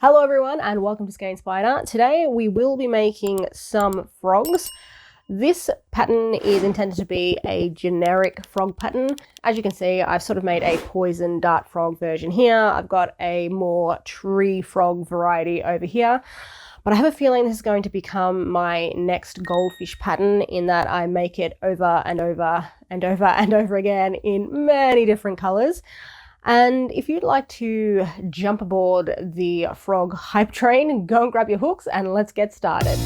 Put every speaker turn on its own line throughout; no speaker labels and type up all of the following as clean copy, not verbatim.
Hello everyone and welcome to Skein Spider. Today we will be making some frogs. This pattern is intended to be a generic frog pattern. As you can see, I've sort of made a poison dart frog version here. I've got a more tree frog variety over here. But I have a feeling this is going to become my next goldfish pattern in that I make it over and over and over and over again in many different colors. And if you'd like to jump aboard the frog hype train, go and grab your hooks and let's get started.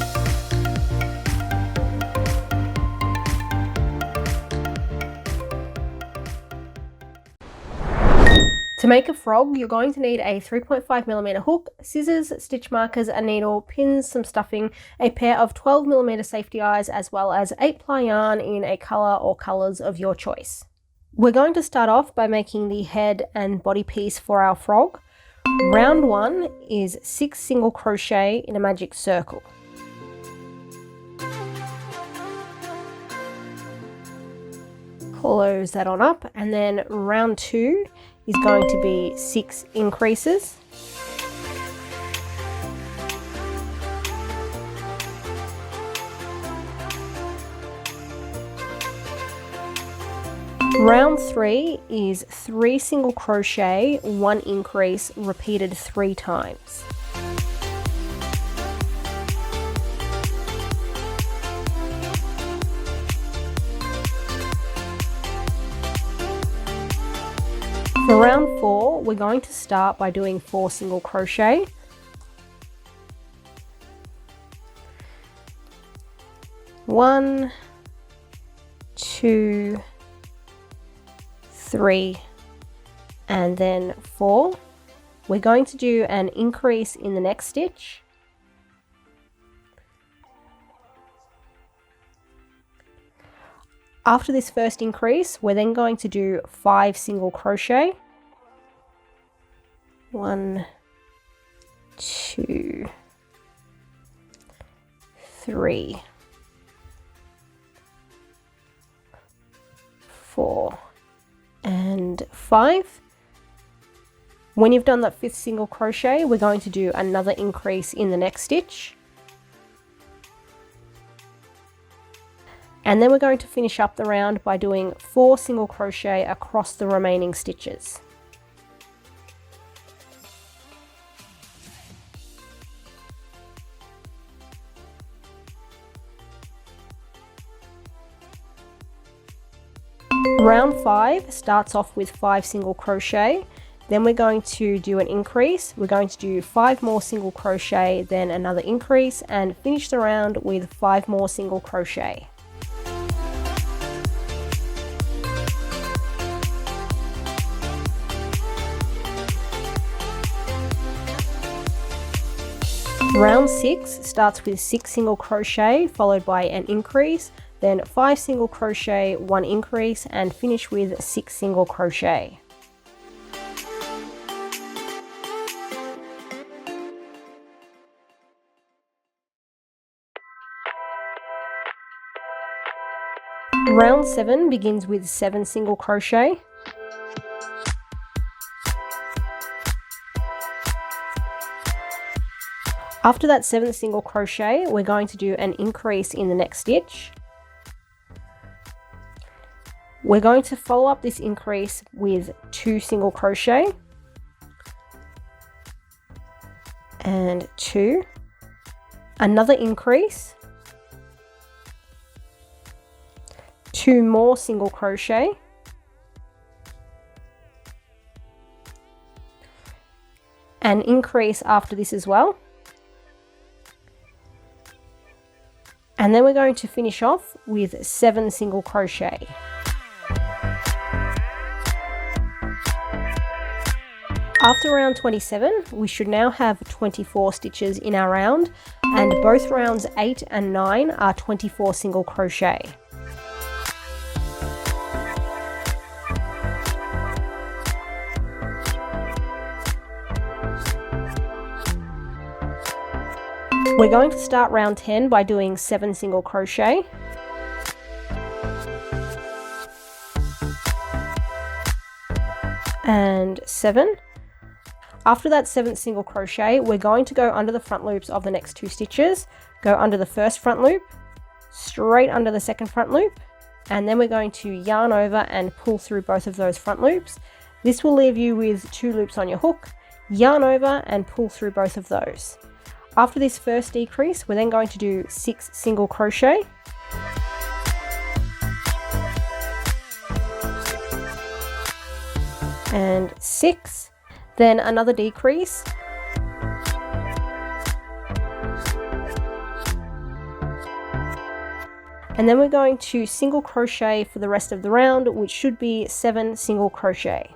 To make a frog, you're going to need a 3.5mm hook, scissors, stitch markers, a needle, pins, some stuffing, a pair of 12mm safety eyes, as well as 8-ply yarn in a colour or colours of your choice. We're going to start off by making the head and body piece for our frog. Round 1 is 6 single crochet in a magic circle. Close that on up, and then round 2 is going to be 6 increases. Round 3 is 3 single crochet, 1 increase, repeated 3 times. For round 4, we're going to start by doing 4 single crochet. One, 2, 3, and then 4. We're going to do an increase in the next stitch. After this first increase, we're then going to do 5 single crochet. 1, 2, 3, 4. and 5. When you've done that 5th single crochet, we're going to do another increase in the next stitch. And then we're going to finish up the round by doing 4 single crochet across the remaining stitches. Round 5 starts off with 5 single crochet, then we're going to do an increase, we're going to do 5 more single crochet, then another increase, and finish the round with 5 more single crochet. Round 6 starts with 6 single crochet followed by an increase, then 5 single crochet, 1 increase, and finish with 6 single crochet. Round 7 begins with 7 single crochet. After that 7th single crochet, we're going to do an increase in the next stitch. We're going to follow up this increase with 2 single crochet and 2, another increase, 2 more single crochet, an increase after this as well. And then we're going to finish off with 7 single crochet. After round 27, we should now have 24 stitches in our round, and both rounds 8 and 9 are 24 single crochet. We're going to start round 10 by doing 7 single crochet. And 7. After that 7th single crochet, we're going to go under the front loops of the next 2 stitches, go under the first front loop, straight under the second front loop, and then we're going to yarn over and pull through both of those front loops. This will leave you with 2 loops on your hook, yarn over and pull through both of those. After this first decrease, we're then going to do 6 single crochet, and 6, then another decrease, and then we're going to single crochet for the rest of the round, which should be 7 single crochet.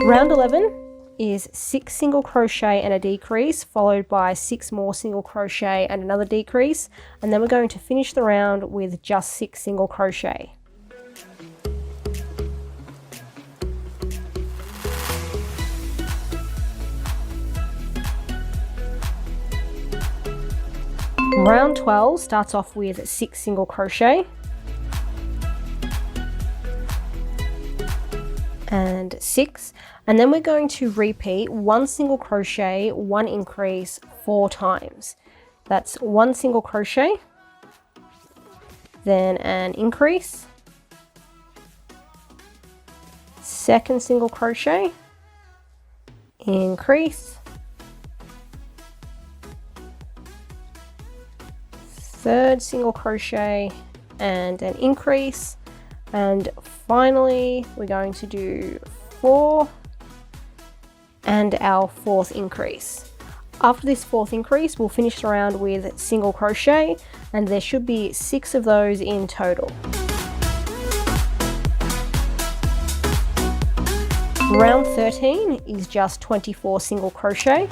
Round 11 is 6 single crochet and a decrease, followed by 6 more single crochet and another decrease, and then we're going to finish the round with just 6 single crochet. Round 12 starts off with 6 single crochet and 6, and then we're going to repeat 1 single crochet, 1 increase 4 times. That's 1 single crochet, then an increase, 2nd single crochet, increase, 3rd single crochet and an increase, and finally we're going to do 4 and our 4th increase. After this 4th increase, we'll finish the round with single crochet, and there should be 6 of those in total. Round 13 is just 24 single crochet.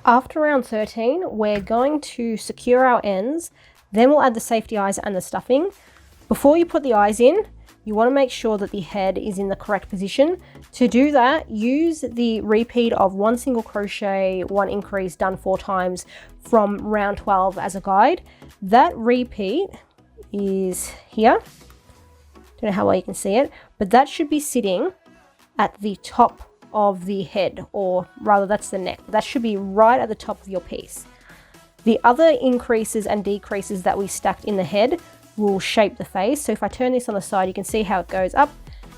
After round 13, we're going to secure our ends, then we'll add the safety eyes and the stuffing. Before you put the eyes in, you want to make sure that the head is in the correct position. To do that, use the repeat of 1 single crochet, 1 increase done 4 times from round 12 as a guide. That repeat is here. Don't know how well you can see it, but that should be sitting at the top of the head, or rather that's the neck. That should be right at the top of your piece. The other increases and decreases that we stacked in the head will shape the face. So if I turn this on the side, you can see how it goes up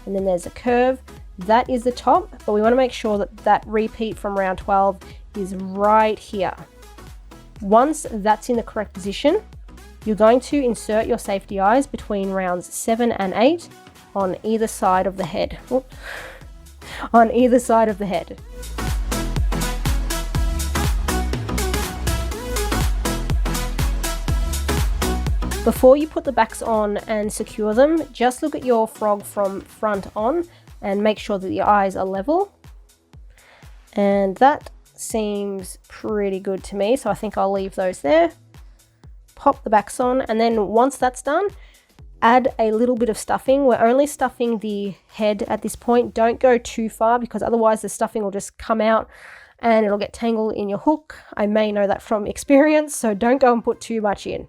and then there's a curve. That is the top, but we want to make sure that that repeat from round 12 is right here. Once that's in the correct position, you're going to insert your safety eyes between rounds 7 and 8 on either side of the head. Oops. On either side of the head. Before you put the backs on and secure them, just look at your frog from front on and make sure that the eyes are level. And that seems pretty good to me, so I think I'll leave those there. Pop the backs on, and then once that's done, add a little bit of stuffing. We're only stuffing the head at this point. Don't go too far because otherwise the stuffing will just come out and it'll get tangled in your hook. I may know that from experience, so don't go and put too much in.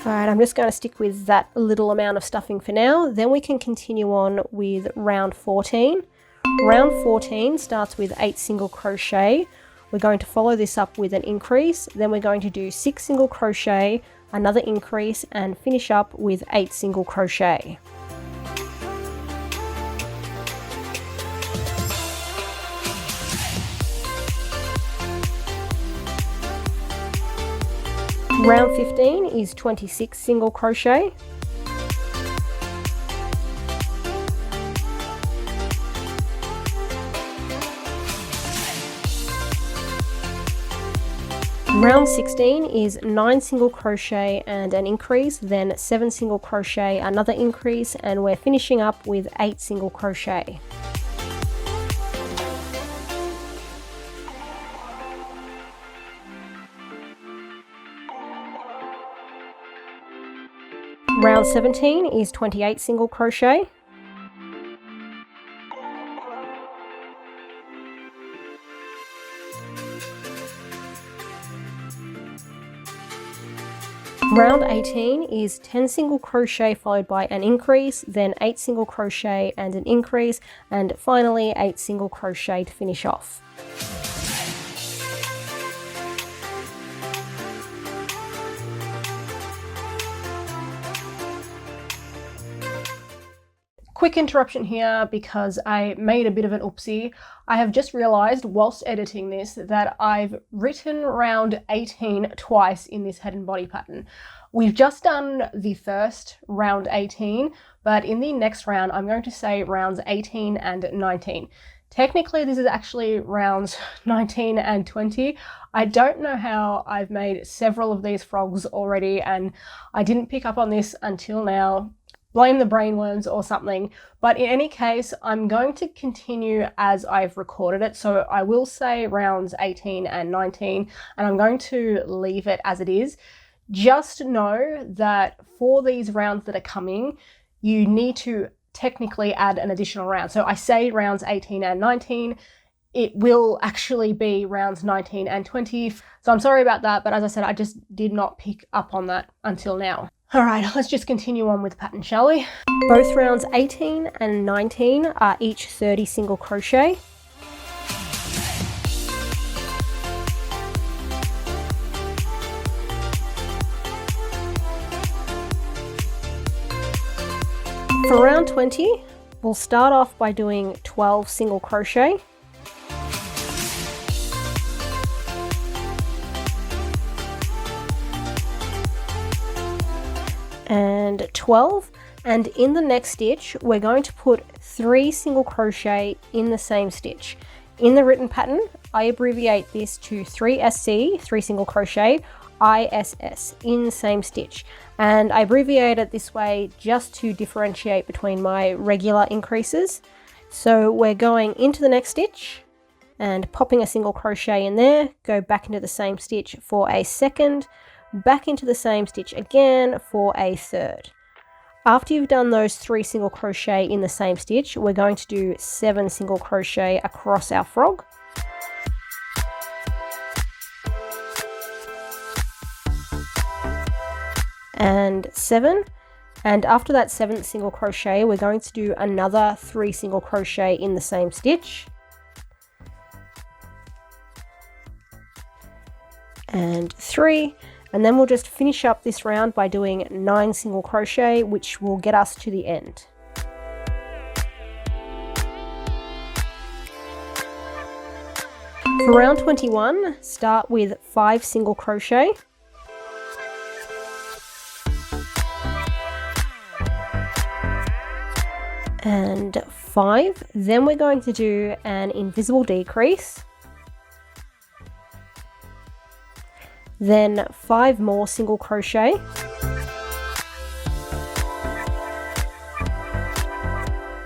Alright, I'm just going to stick with that little amount of stuffing for now. Then we can continue on with round 14. Round 14 starts with 8 single crochet. We're going to follow this up with an increase, then we're going to do 6 single crochet, another increase, and finish up with 8 single crochet. Round 15 is 26 single crochet. Round 16 is 9 single crochet and an increase, then 7 single crochet, another increase, and we're finishing up with 8 single crochet. Round 17 is 28 single crochet. Round 18 is 10 single crochet followed by an increase, then 8 single crochet and an increase, and finally 8 single crochet to finish off. Quick interruption here because I made a bit of an oopsie. I have just realized whilst editing this that I've written round 18 twice in this head and body pattern. We've just done the first round 18, but in the next round I'm going to say rounds 18 and 19. Technically this is actually rounds 19 and 20. I don't know how I've made several of these frogs already and I didn't pick up on this until now. Blame the brainworms or something, but in any case I'm going to continue as I've recorded it, so I will say rounds 18 and 19 and I'm going to leave it as it is. Just know that for these rounds that are coming you need to technically add an additional round. So I say rounds 18 and 19, it will actually be rounds 19 and 20. So I'm sorry about that, but as I said, I just did not pick up on that until now. All right, let's just continue on with the pattern, shall we? Both rounds 18 and 19 are each 30 single crochet. For round 20, we'll start off by doing 12 single crochet. And 12, and in the next stitch we're going to put 3 single crochet in the same stitch. In the written pattern I abbreviate this to 3SC, 3 single crochet, ISS, in same stitch, and I abbreviate it this way just to differentiate between my regular increases. So we're going into the next stitch and popping a single crochet in there, go back into the same stitch for a second, back into the same stitch again for a third. After you've done those 3 single crochet in the same stitch, we're going to do 7 single crochet across our frog. And 7, and after that 7th single crochet we're going to do another 3 single crochet in the same stitch. And 3. And then we'll just finish up this round by doing 9 single crochet, which will get us to the end. For round 21, start with 5 single crochet. And 5. Then we're going to do an invisible decrease. Then 5 more single crochet,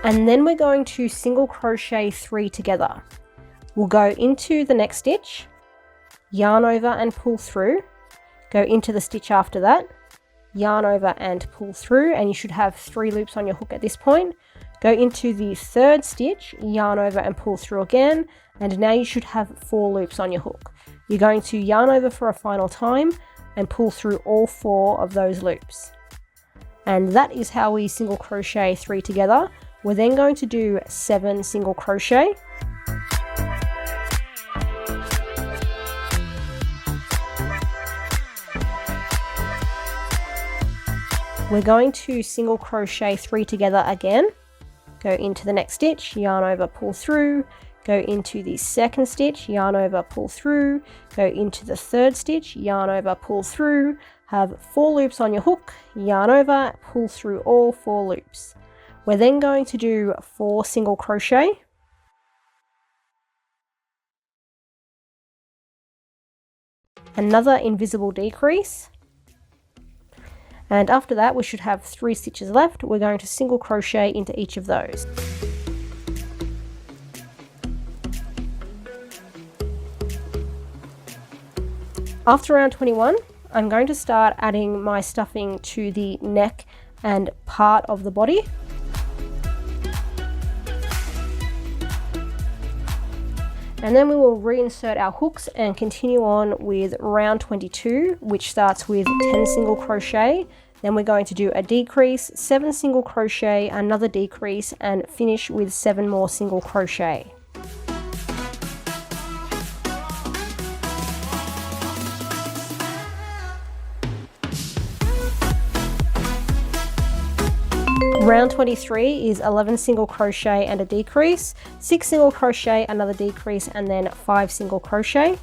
and then we're going to single crochet 3 together. We'll go into the next stitch, yarn over and pull through, go into the stitch after that, yarn over and pull through, and you should have 3 loops on your hook at this point. Go into the 3rd stitch, yarn over and pull through again, and now you should have 4 loops on your hook. You're going to yarn over for a final time and pull through all 4 of those loops. And that is how we single crochet 3 together. We're then going to do 7 single crochet. We're going to single crochet 3 together again. Go into the next stitch, yarn over, pull through, go into the 2nd stitch, yarn over, pull through, go into the 3rd stitch, yarn over, pull through, have 4 loops on your hook, yarn over, pull through all 4 loops. We're then going to do 4 single crochet. Another invisible decrease. And after that we should have 3 stitches left. We're going to single crochet into each of those. After round 21, I'm going to start adding my stuffing to the neck and part of the body. And then we will reinsert our hooks and continue on with round 22, which starts with 10 single crochet. Then we're going to do a decrease, 7 single crochet, another decrease, and finish with 7 more single crochet. Round 23 is 11 single crochet and a decrease, 6 single crochet, another decrease, and then 5 single crochet.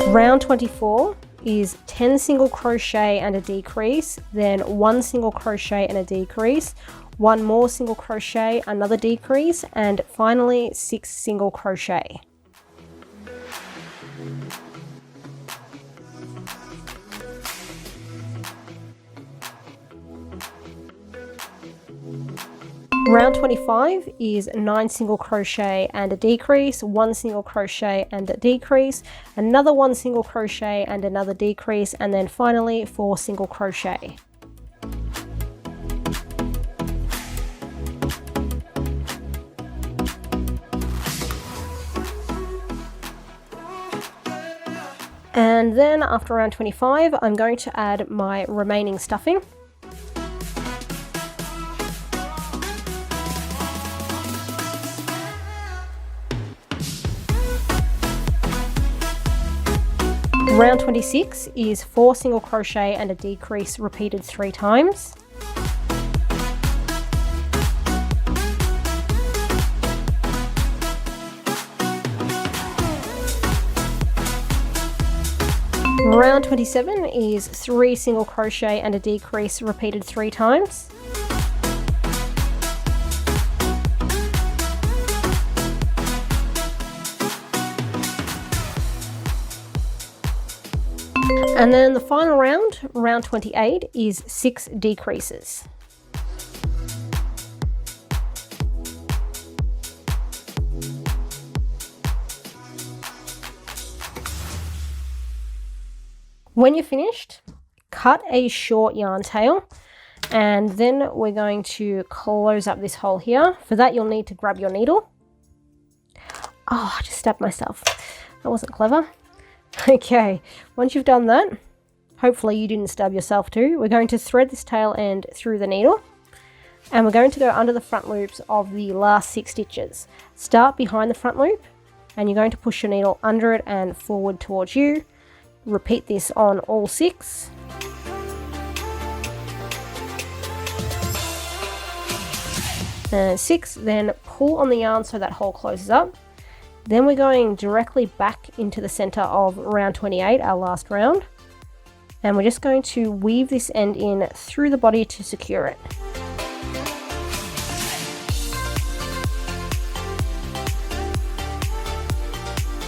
Round 24 is 10 single crochet and a decrease, then 1 single crochet and a decrease, 1 more single crochet, another decrease, and finally 6 single crochet. Round 25 is 9 single crochet and a decrease, 1 single crochet and a decrease, another 1 single crochet and another decrease, and then finally 4 single crochet. And then after round 25, I'm going to add my remaining stuffing. Round 26 is 4 single crochet and a decrease repeated 3 times. Round 27 is 3 single crochet and a decrease repeated 3 times. And then the final round, round 28, is 6 decreases. When you're finished, cut a short yarn tail, and then we're going to close up this hole here. For that, you'll need to grab your needle. Oh, I just stabbed myself. That wasn't clever. Okay, once you've done that, hopefully you didn't stab yourself too, we're going to thread this tail end through the needle, and we're going to go under the front loops of the last 6 stitches. Start behind the front loop, and you're going to push your needle under it and forward towards you. Repeat this on all 6. And 6, then pull on the yarn so that hole closes up. Then we're going directly back into the center of round 28, our last round. And we're just going to weave this end in through the body to secure it.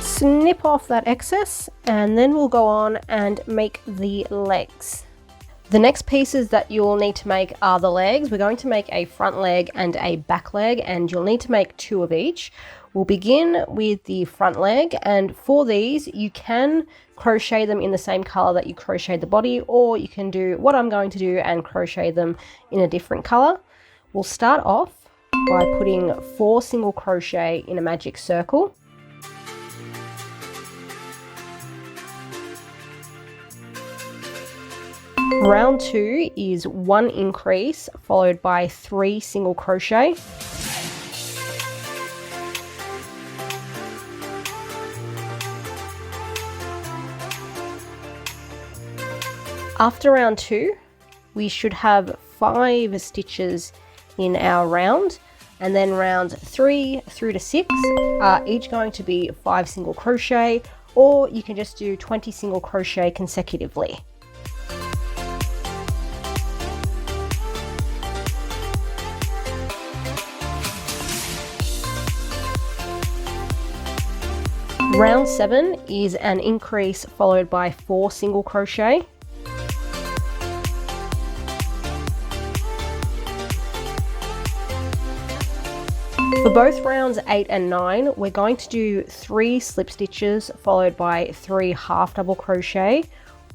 Snip off that excess, and then we'll go on and make the legs. The next pieces that you'll need to make are the legs. We're going to make a front leg and a back leg, and you'll need to make 2 of each. We'll begin with the front leg, and for these you can crochet them in the same color that you crocheted the body, or you can do what I'm going to do and crochet them in a different color. We'll start off by putting 4 single crochet in a magic circle. Round 2 is 1 increase followed by 3 single crochet. After round 2, we should have 5 stitches in our round, and then rounds 3 through to 6 are each going to be 5 single crochet, or you can just do 20 single crochet consecutively. Round 7 is an increase followed by 4 single crochet. For both rounds 8 and 9, we're going to do 3 slip stitches followed by 3 half double crochet.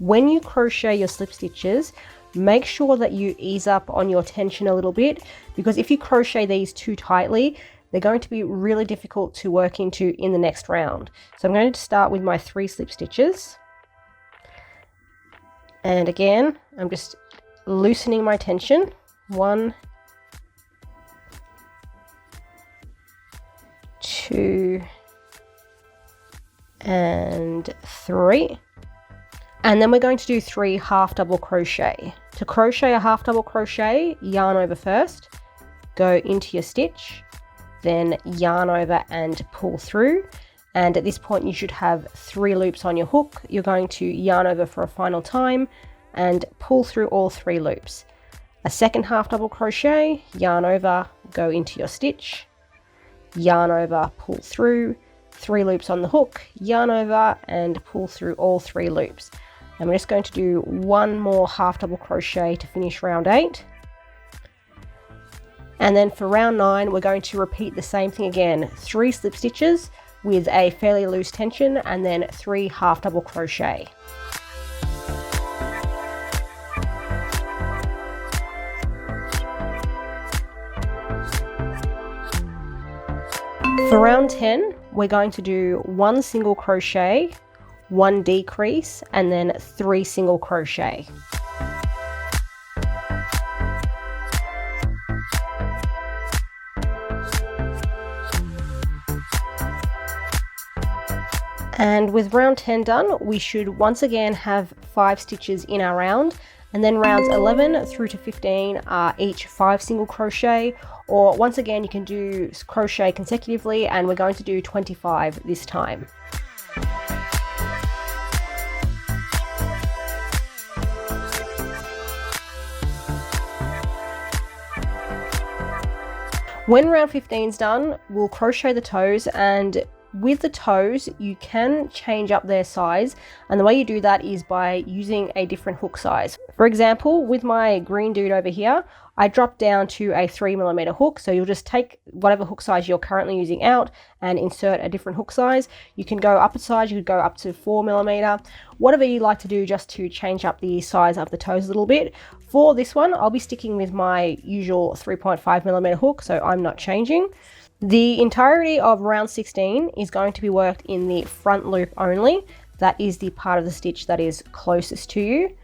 When you crochet your slip stitches, make sure that you ease up on your tension a little bit, because if you crochet these too tightly, they're going to be really difficult to work into in the next round. So I'm going to start with my 3 slip stitches. And again, I'm just loosening my tension. 1, 2, and 3. And then we're going to do 3 half double crochet. To crochet a half double crochet, yarn over first, go into your stitch, then yarn over and pull through. And at this point you should have 3 loops on your hook. You're going to yarn over for a final time and pull through all 3 loops. A second half double crochet, yarn over, go into your stitch, yarn over, pull through, 3 loops on the hook, yarn over and pull through all 3 loops. And we're just going to do 1 more half double crochet to finish round 8. And then for round 9, we're going to repeat the same thing again. 3 slip stitches with a fairly loose tension and then 3 half double crochet. For round 10, we're going to do 1 single crochet, 1 decrease, and then 3 single crochet. And with round 10 done, we should once again have 5 stitches in our round, and then rounds 11 through to 15 are each 5 single crochet, or once again you can do crochet consecutively, and we're going to do 25 this time. When round 15 is done, we'll crochet the toes, and with the toes you can change up their size, and the way you do that is by using a different hook size. For example, with my green dude over here, I dropped down to a 3mm hook, so you'll just take whatever hook size you're currently using out and insert a different hook size. You can go up a size, you could go up to 4mm, whatever you like to do just to change up the size of the toes a little bit. For this one, I'll be sticking with my usual 3.5mm hook, so I'm not changing. The entirety of round 16 is going to be worked in the front loop only. That is the part of the stitch that is closest to you.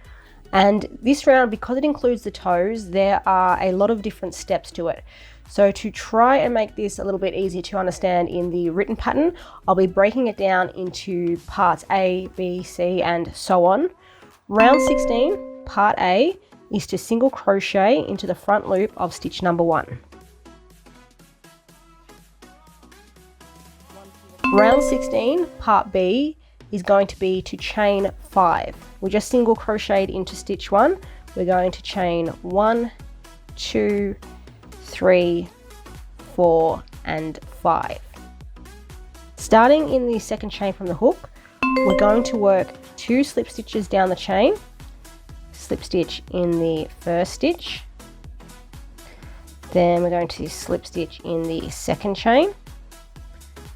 And this round, because it includes the toes, there are a lot of different steps to it. So to try and make this a little bit easier to understand in the written pattern, I'll be breaking it down into parts A, B, C, and so on. Round 16, part A, is to single crochet into the front loop of stitch number 1. Round 16, part B, is going to be to chain 5. We just single crocheted into stitch 1. We're going to chain 1, 2, 3, 4, and 5. Starting in the second chain from the hook, we're going to work 2 slip stitches down the chain, slip stitch in the first stitch, then we're going to slip stitch in the second chain,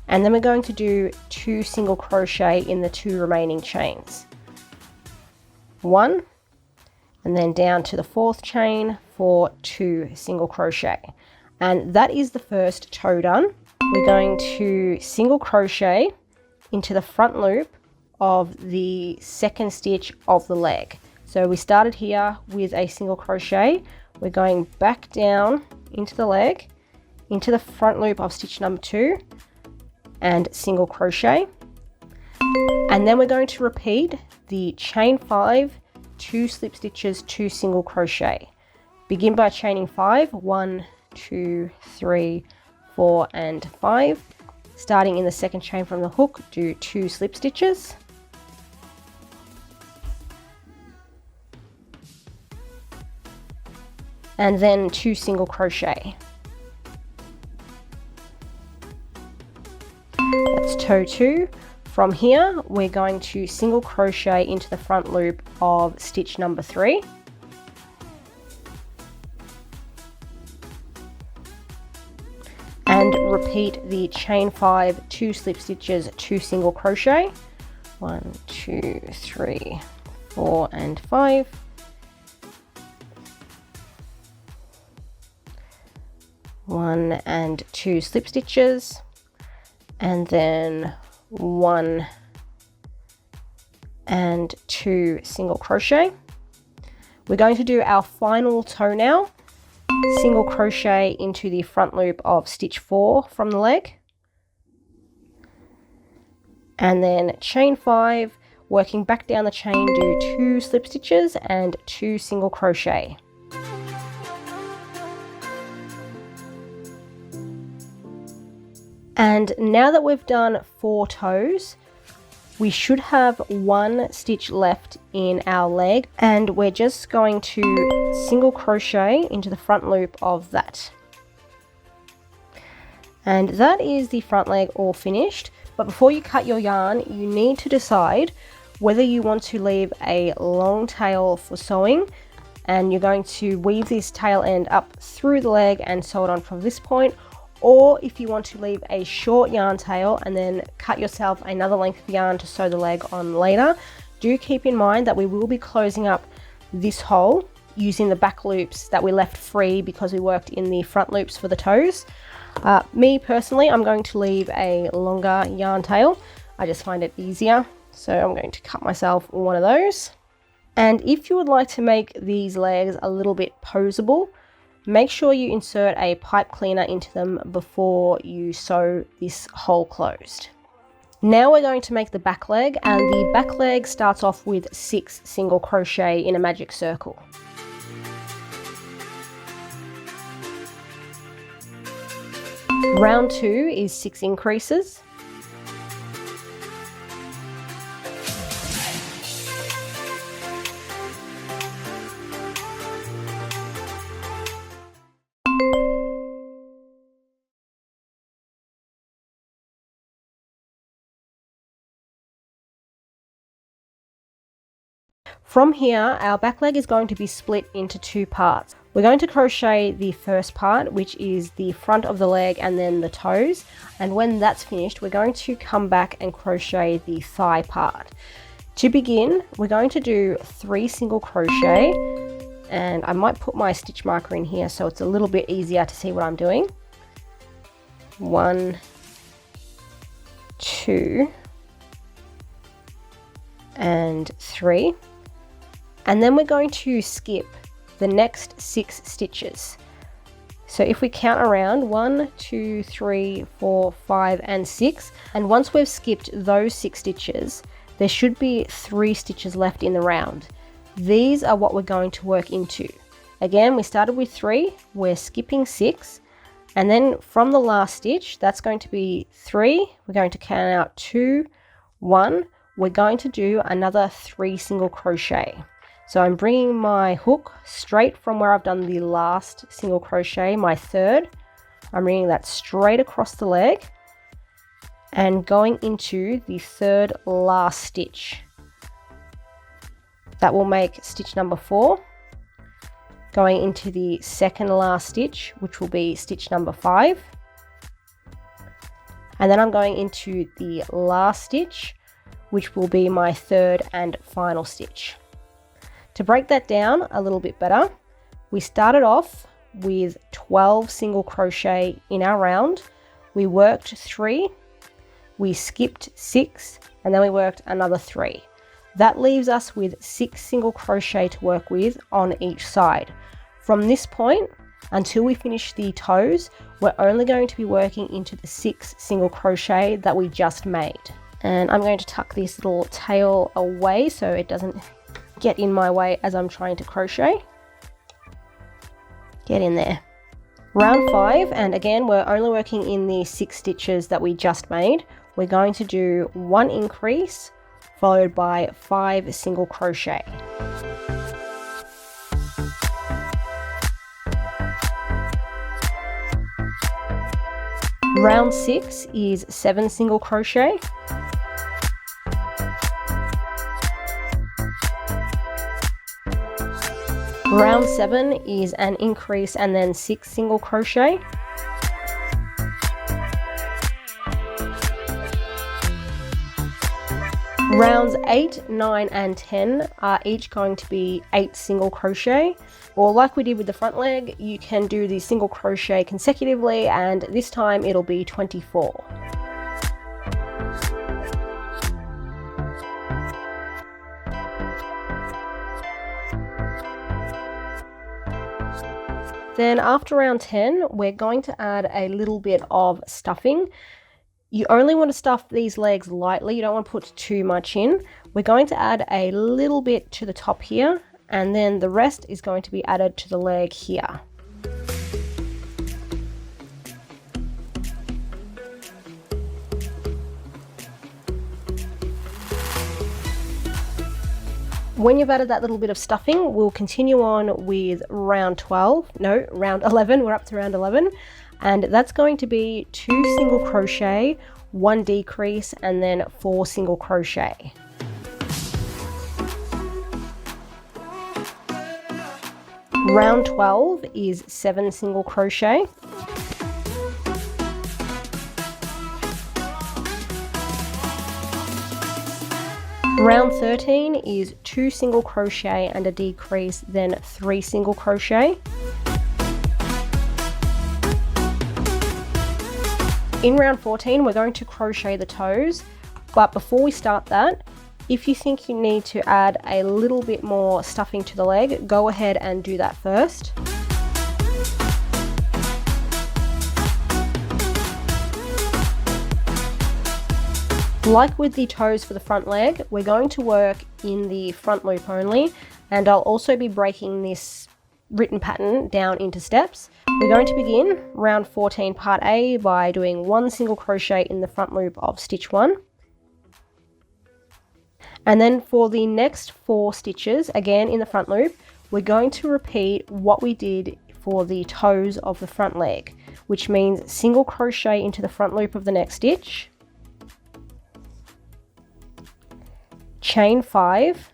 and then we're going to do 2 single crochet in the 2 remaining chains. 1, and then down to the 4th chain for 2 single crochet. And that is the first toe done. We're going to single crochet into the front loop of the second stitch of the leg. So we started here with a single crochet. We're going back down into the leg, into the front loop of stitch number 2, and single crochet. And then we're going to repeat the chain 5, 2 slip stitches, 2 single crochet. Begin by chaining 5, 1, 2, 3, 4, and 5. Starting in the second chain from the hook, do 2 slip stitches. And then 2 single crochet. That's toe 2. From here, we're going to single crochet into the front loop of stitch number 3. And repeat the chain 5, 2 slip stitches, 2 single crochet. 1, 2, 3, 4 and 5. 1 and 2 slip stitches, and then 1 and 2 single crochet. We're going to do our final toe now. Single crochet into the front loop of stitch 4 from the leg, and then chain 5, working back down the chain, do 2 slip stitches and 2 single crochet. And now that we've done 4 toes, we should have 1 stitch left in our leg, and we're just going to single crochet into the front loop of that. And that is the front leg all finished. But before you cut your yarn, you need to decide whether you want to leave a long tail for sewing, and you're going to weave this tail end up through the leg and sew it on from this point, or if you want to leave a short yarn tail and then cut yourself another length of yarn to sew the leg on later. Do keep in mind that we will be closing up this hole using the back loops that we left free because we worked in the front loops for the toes. Me personally, I'm going to leave a longer yarn tail. I just find it easier, so I'm going to cut myself one of those. And if you would like to make these legs a little bit posable, make sure you insert a pipe cleaner into them before you sew this hole closed. Now we're going to make the back leg, and the back leg starts off with 6 single crochet in a magic circle. Round 2 is 6 increases. From here, our back leg is going to be split into 2 parts. We're going to crochet the first part, which is the front of the leg and then the toes. And when that's finished, we're going to come back and crochet the thigh part. To begin, we're going to do 3 single crochet, and I might put my stitch marker in here so it's a little bit easier to see what I'm doing. 1, 2, and 3. And then we're going to skip the next 6 stitches. So if we count around 1, 2, 3, 4, 5, and 6, and once we've skipped those 6 stitches, there should be 3 stitches left in the round. These are what we're going to work into. Again, we started with 3, we're skipping 6, and then from the last stitch, that's going to be 3, we're going to count out 2, 1, we're going to do another 3 single crochet. So I'm bringing my hook straight from where I've done the last single crochet, my third. I'm bringing that straight across the leg and going into the third last stitch. That will make stitch number 4. Going into the second last stitch, which will be stitch number 5. And then I'm going into the last stitch, which will be my third and final stitch. To break that down a little bit better, we started off with 12 single crochet in our round. We worked 3, we skipped 6, and then we worked another 3. That leaves us with 6 single crochet to work with on each side. From this point until we finish the toes, we're only going to be working into the 6 single crochet that we just made. And I'm going to tuck this little tail away so it doesn't get in my way as I'm trying to crochet. Get in there. Round 5, and again we're only working in the 6 stitches that we just made. We're going to do 1 increase followed by 5 single crochet. Round 6 is 7 single crochet. Round 7 is an increase and then 6 single crochet. Rounds 8, 9 and 10 are each going to be 8 single crochet, or like we did with the front leg, you can do the single crochet consecutively, and this time it'll be 24. Then after round 10, we're going to add a little bit of stuffing. You only want to stuff these legs lightly, you don't want to put too much in. We're going to add a little bit to the top here, and then the rest is going to be added to the leg here. When you've added that little bit of stuffing, we'll continue on with round 11, we're up to round 11. And that's going to be 2 single crochet, 1 decrease, and then 4 single crochet. Round 12 is 7 single crochet. Round 13 is 2 single crochet and a decrease, then 3 single crochet. In round 14, we're going to crochet the toes, but before we start that, if you think you need to add a little bit more stuffing to the leg, go ahead and do that first. Like with the toes for the front leg, we're going to work in the front loop only, and I'll also be breaking this written pattern down into steps. We're going to begin round 14 part A by doing 1 single crochet in the front loop of stitch 1. And then for the next 4 stitches, again in the front loop, we're going to repeat what we did for the toes of the front leg, which means single crochet into the front loop of the next stitch, chain 5,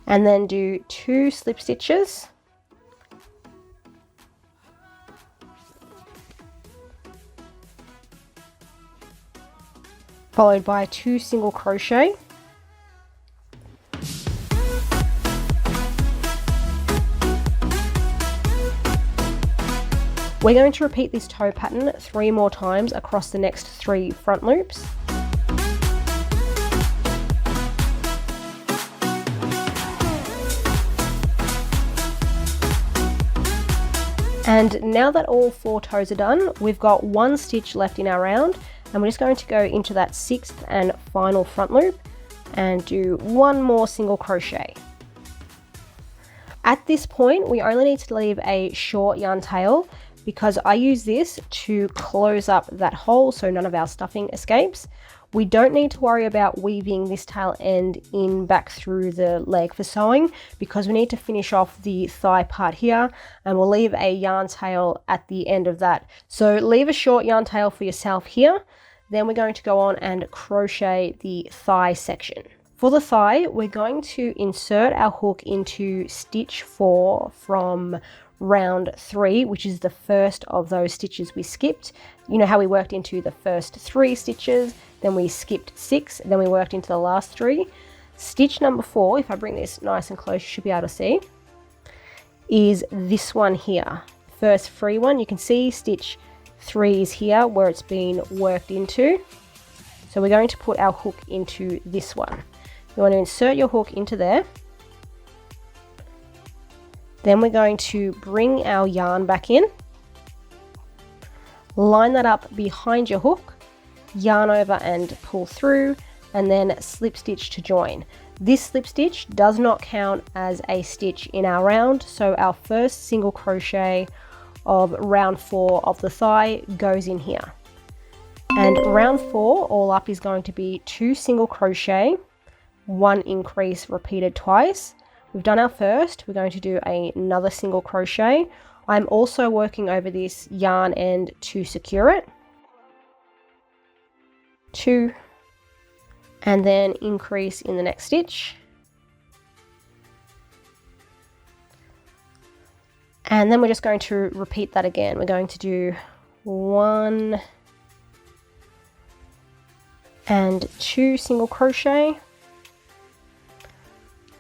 and then do 2 slip stitches, followed by 2 single crochet, we're going to repeat this toe pattern 3 more times across the next 3 front loops. And now that all 4 toes are done, we've got 1 stitch left in our round, and we're just going to go into that 6th and final front loop and do 1 more single crochet. At this point, we only need to leave a short yarn tail because I use this to close up that hole so none of our stuffing escapes. We don't need to worry about weaving this tail end in back through the leg for sewing because we need to finish off the thigh part here, and we'll leave a yarn tail at the end of that. So leave a short yarn tail for yourself here. Then we're going to go on and crochet the thigh section. For the thigh, we're going to insert our hook into stitch 4 from round 3, which is the first of those stitches we skipped. You know how we worked into the first 3 stitches, then we skipped 6, then we worked into the last 3. Stitch number 4, if I bring this nice and close, you should be able to see, is this one here. First free one, you can see stitch 3 is here where it's been worked into. So we're going to put our hook into this one. You want to insert your hook into there. Then we're going to bring our yarn back in, line that up behind your hook, yarn over and pull through, and then slip stitch to join. This slip stitch does not count as a stitch in our round, so our first single crochet of round 4 of the thigh goes in here. And round 4 all up is going to be 2 single crochet, 1 increase repeated twice. We've done our first, we're going to do another single crochet. I'm also working over this yarn end to secure it. 2, and then increase in the next stitch. And then we're just going to repeat that again. We're going to do 1, and 2 single crochet,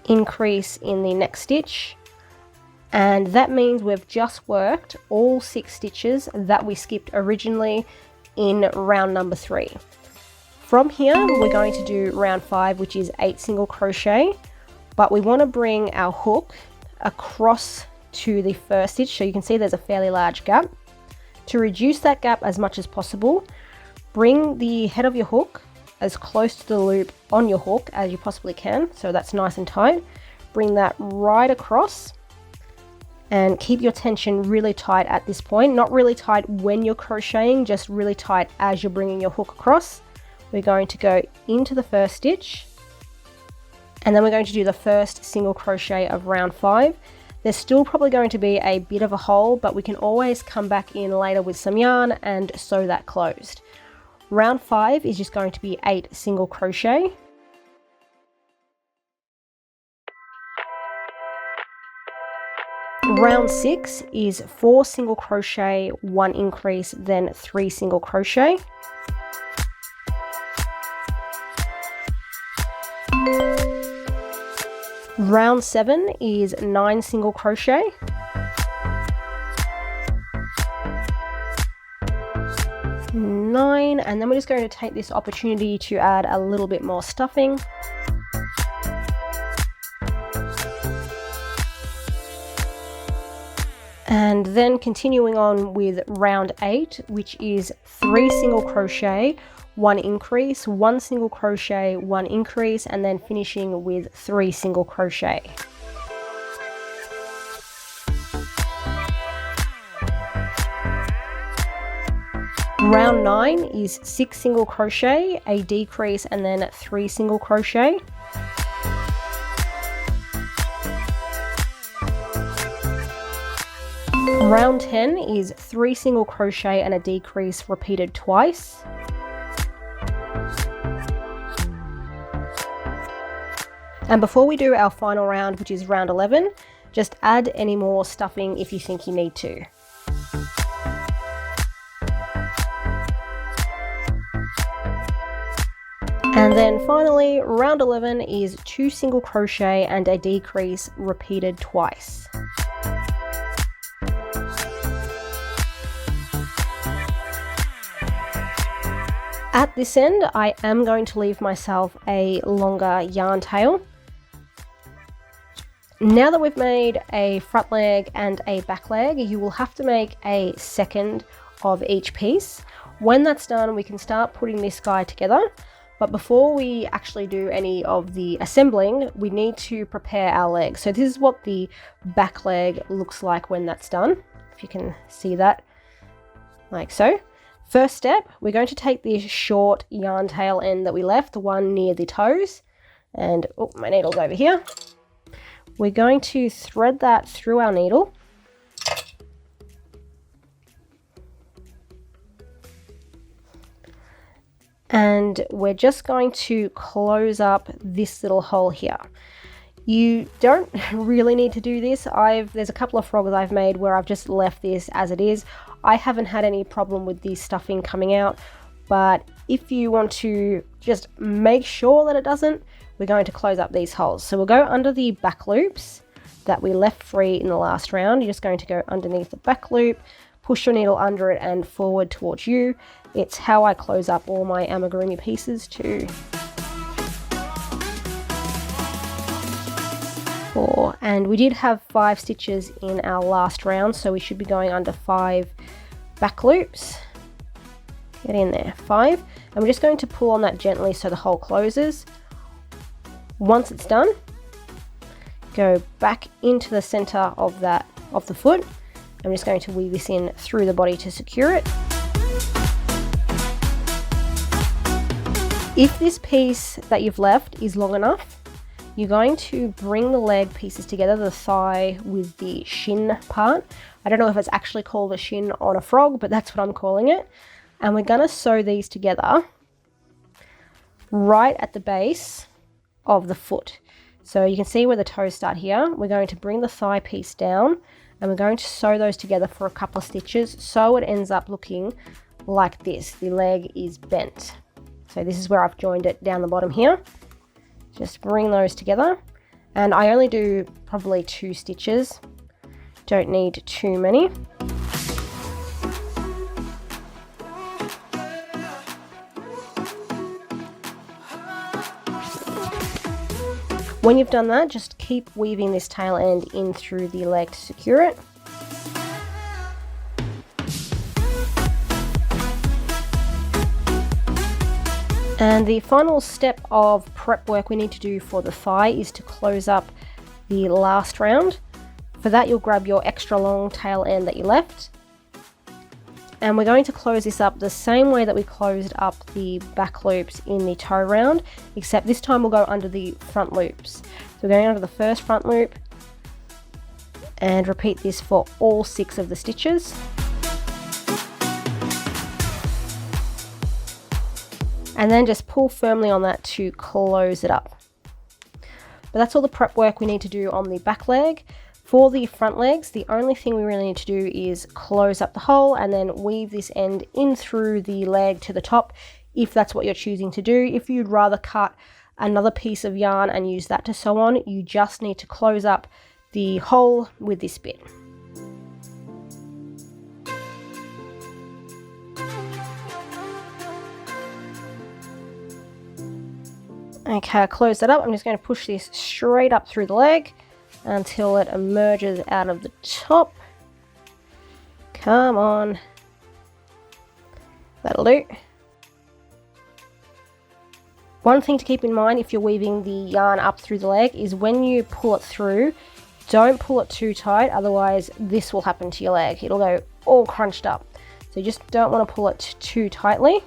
increase in the next stitch, and that means we've just worked all 6 stitches that we skipped originally in round number 3. From here we're going to do round 5, which is 8 single crochet, but we want to bring our hook across to the first stitch, so you can see there's a fairly large gap. To reduce that gap as much as possible, bring the head of your hook as close to the loop on your hook as you possibly can, so that's nice and tight. Bring that right across and keep your tension really tight at this point. Not really tight when you're crocheting, just really tight as you're bringing your hook across. We're going to go into the first stitch, and then we're going to do the first single crochet of round 5. There's still probably going to be a bit of a hole, but we can always come back in later with some yarn and sew that closed. Round 5 is just going to be 8 single crochet. Round 6 is 4 single crochet, 1 increase, then 3 single crochet. Round 7 is 9 single crochet. And then we're just going to take this opportunity to add a little bit more stuffing. And then continuing on with round 8, which is 3 single crochet, 1 increase, 1 single crochet, 1 increase, and then finishing with 3 single crochet. Round 9 is 6 single crochet, a decrease, and then 3 single crochet. Round 10 is 3 single crochet and a decrease repeated twice. And before we do our final round, which is round 11, just add any more stuffing if you think you need to. And then finally, round 11 is 2 single crochet and a decrease repeated twice. At this end, I am going to leave myself a longer yarn tail. Now that we've made a front leg and a back leg, you will have to make a second of each piece. When that's done, we can start putting this guy together. But before we actually do any of the assembling, we need to prepare our leg. So this is what the back leg looks like when that's done. If you can see that, like so. First step, we're going to take this short yarn tail end that we left, the one near the toes, and oh, my needle's over here. We're going to thread that through our needle. And we're just going to close up this little hole here. You don't really need to do this. There's a couple of frogs I've made where I've just left this as it is. I haven't had any problem with the stuffing coming out, but if you want to just make sure that it doesn't, we're going to close up these holes. So we'll go under the back loops that we left free in the last round. You're just going to go underneath the back loop, push your needle under it and forward towards you. It's how I close up all my amigurumi pieces too. 4, and we did have 5 stitches in our last round, so we should be going under 5 back loops. Get in there, 5, and we're just going to pull on that gently so the hole closes. Once it's done, go back into the center of the foot. I'm just going to weave this in through the body to secure it. If this piece that you've left is long enough, you're going to bring the leg pieces together, the thigh with the shin part. I don't know if it's actually called a shin on a frog, but that's what I'm calling it. And we're going to sew these together right at the base of the foot. So you can see where the toes start here. We're going to bring the thigh piece down and we're going to sew those together for a couple of stitches so it ends up looking like this. The leg is bent. So this is where I've joined it down the bottom here. Just bring those together. And I only do probably 2 stitches. Don't need too many. When you've done that, just keep weaving this tail end in through the leg to secure it. And the final step of prep work we need to do for the thigh is to close up the last round. For that, you'll grab your extra long tail end that you left. And we're going to close this up the same way that we closed up the back loops in the toe round, except this time we'll go under the front loops. So we're going under the first front loop and repeat this for all 6 of the stitches. And then just pull firmly on that to close it up. But that's all the prep work we need to do on the back leg. For the front legs, the only thing we really need to do is close up the hole and then weave this end in through the leg to the top, if that's what you're choosing to do. If you'd rather cut another piece of yarn and use that to sew on, you just need to close up the hole with this bit. Okay, I closed that up. I'm just going to push this straight up through the leg until it emerges out of the top. Come on. That'll do. One thing to keep in mind if you're weaving the yarn up through the leg is when you pull it through, don't pull it too tight, otherwise this will happen to your leg. It'll go all crunched up. So you just don't want to pull it too tightly.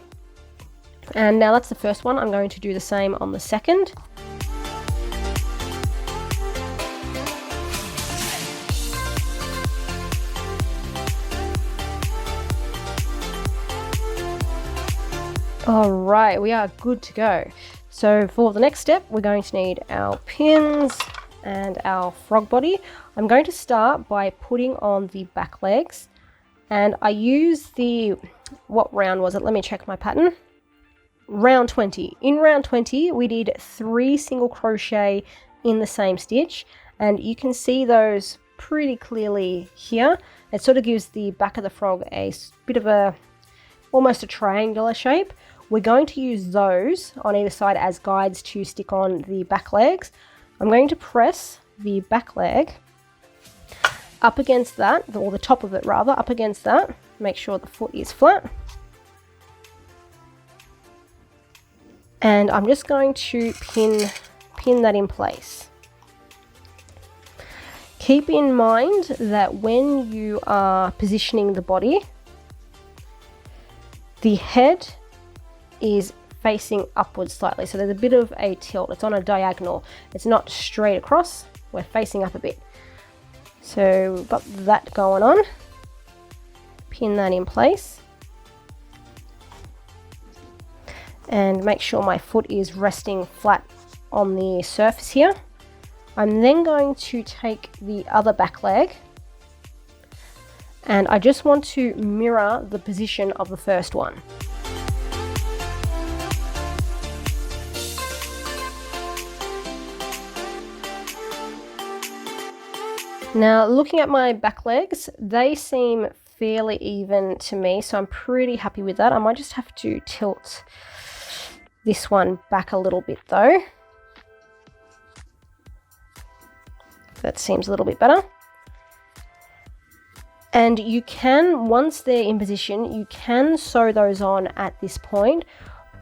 And now that's the first one. I'm going to do the same on the second. All right, we are good to go. So for the next step, we're going to need our pins and our frog body. I'm going to start by putting on the back legs, and I use the, what round was it? Let me check my pattern. Round 20. In round 20 we did 3 single crochet in the same stitch, and you can see those pretty clearly here. It sort of gives the back of the frog a bit of a, almost a triangular shape. We're going to use those on either side as guides to stick on the back legs. I'm going to press the back leg up against that, or the top of it rather, up against that. Make sure the foot is flat. And I'm just going to pin that in place. Keep in mind that when you are positioning the body, the head is facing upwards slightly. So there's a bit of a tilt. It's on a diagonal. It's not straight across. We're facing up a bit. So we've got that going on. Pin that in place. And make sure my foot is resting flat on the surface here. I'm then going to take the other back leg, and I just want to mirror the position of the first one. Now, looking at my back legs, they seem fairly even to me, so I'm pretty happy with that. I might just have to tilt this one back a little bit though. That seems a little bit better. And you can, once they're in position, you can sew those on at this point.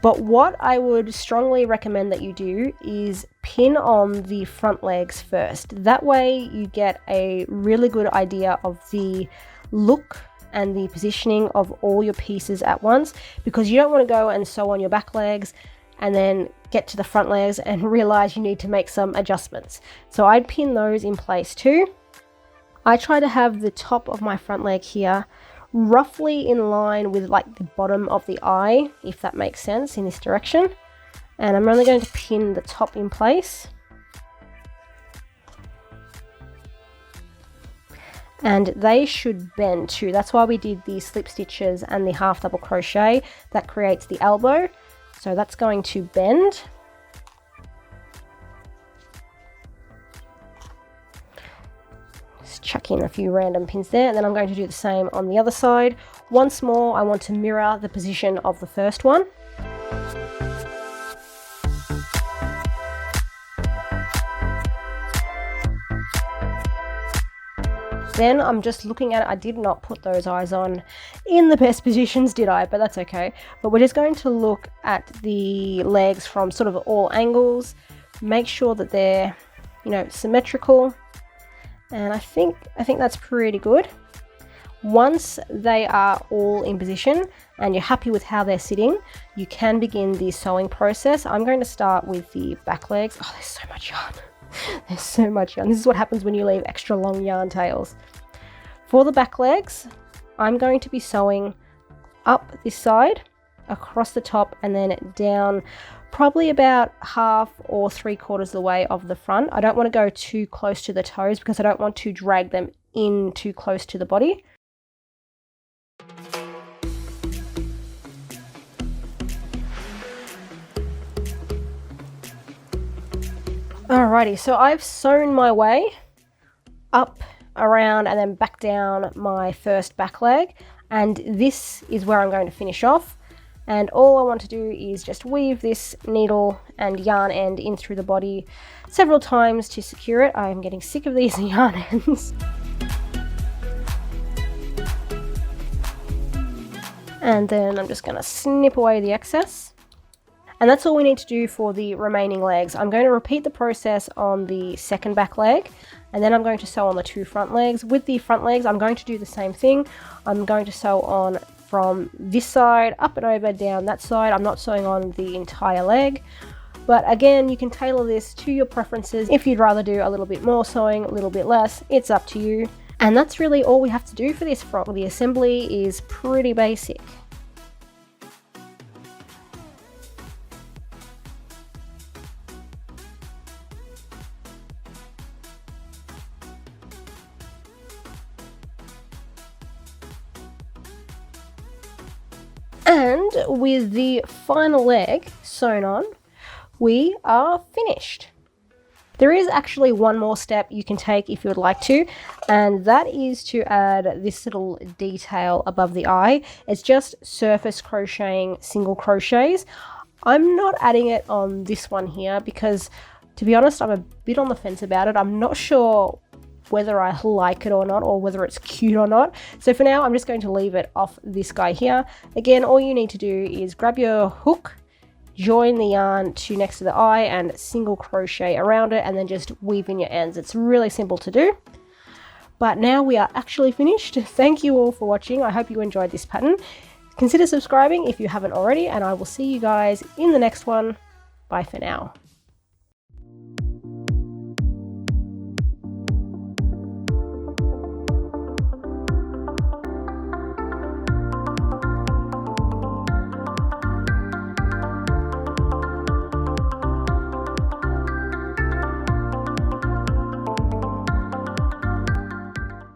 But what I would strongly recommend that you do is pin on the front legs first. That way you get a really good idea of the look and the positioning of all your pieces at once, because you don't want to go and sew on your back legs and then get to the front legs and realize you need to make some adjustments. So I'd pin those in place too. I try to have the top of my front leg here roughly in line with like the bottom of the eye, if that makes sense, in this direction. And I'm only going to pin the top in place. And they should bend too. That's why we did the slip stitches and the half double crochet. That creates the elbow. So that's going to bend. Just chuck in a few random pins there, and then I'm going to do the same on the other side. Once more, I want to mirror the position of the first one. Then I'm just looking at it. I did not put those eyes on in the best positions, did I? But that's okay. But we're just going to look at the legs from sort of all angles, make sure that they're, you know, symmetrical. And I think that's pretty good. Once they are all in position and you're happy with how they're sitting, you can begin the sewing process. I'm going to start with the back legs. Oh, there's so much yarn. There's so much yarn. This is what happens when you leave extra long yarn tails. For the back legs, I'm going to be sewing up this side, across the top, and then down probably about half or 3/4 of the way of the front. I don't want to go too close to the toes because I don't want to drag them in too close to the body. Alrighty, so I've sewn my way up, around, and then back down my first back leg, and this is where I'm going to finish off. And all I want to do is just weave this needle and yarn end in through the body several times to secure it. I'm getting sick of these yarn ends. And then I'm just going to snip away the excess. And that's all we need to do for the remaining legs. I'm going to repeat the process on the second back leg, and then I'm going to sew on the 2 front legs. With the front legs, I'm going to do the same thing. I'm going to sew on from this side, up and over, down that side. I'm not sewing on the entire leg. But again, you can tailor this to your preferences. If you'd rather do a little bit more sewing, a little bit less, it's up to you. And that's really all we have to do for this front. The assembly is pretty basic. And with the final leg sewn on, we are finished. There is actually one more step you can take if you would like to, and that is to add this little detail above the eye. It's just surface crocheting single crochets. I'm not adding it on this one here because, to be honest, I'm a bit on the fence about it. I'm not sure whether I like it or not, or whether it's cute or not. So for now, I'm just going to leave it off this guy here. Again, all you need to do is grab your hook, join the yarn to next to the eye and single crochet around it, and then just weave in your ends. It's really simple to do. But now we are actually finished. Thank you all for watching. I hope you enjoyed this pattern. Consider subscribing if you haven't already, and I will see you guys in the next one. Bye for now.